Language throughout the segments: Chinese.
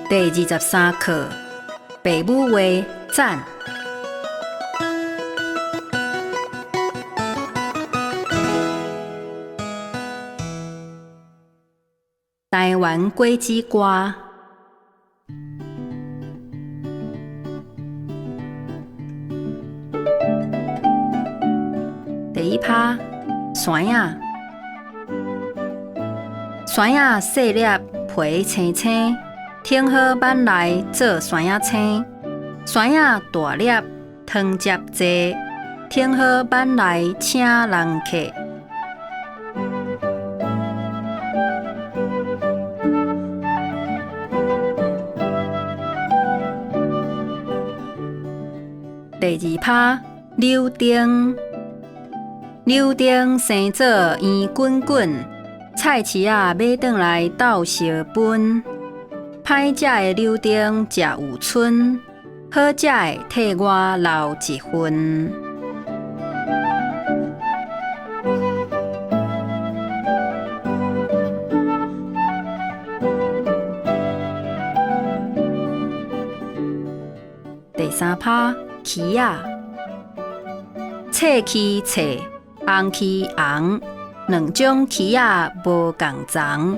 第23课，父母话赞。台湾果子歌。第一趴，酸仔。酸仔细粒，皮青青，挺好挽来做酸仔青。酸仔大粒，汤汁济，挺好挽来请人客。第二趴，柳丁。柳丁生做圆滚滚，菜市仔买转来斗相分。歹食的柳丁食有剩，好食的替我留一份。第三趴，鱼仔。赤鱼赤，红鱼红，两种鱼仔无共丛。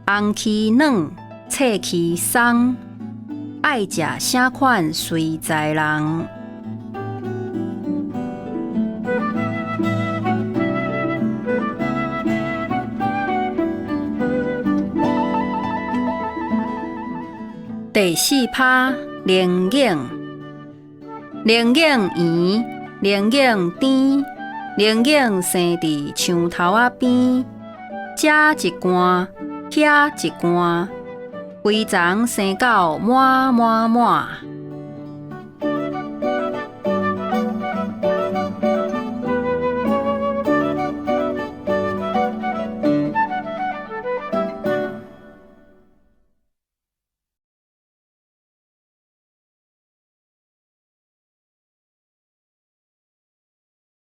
红鱼软，赤鱼松，爱食啥款随在人。第四趴，龙眼。龙眼圆，龙眼甜，龙眼生伫墙头仔边，遮一罐，遐一罐，规丛生到满满满。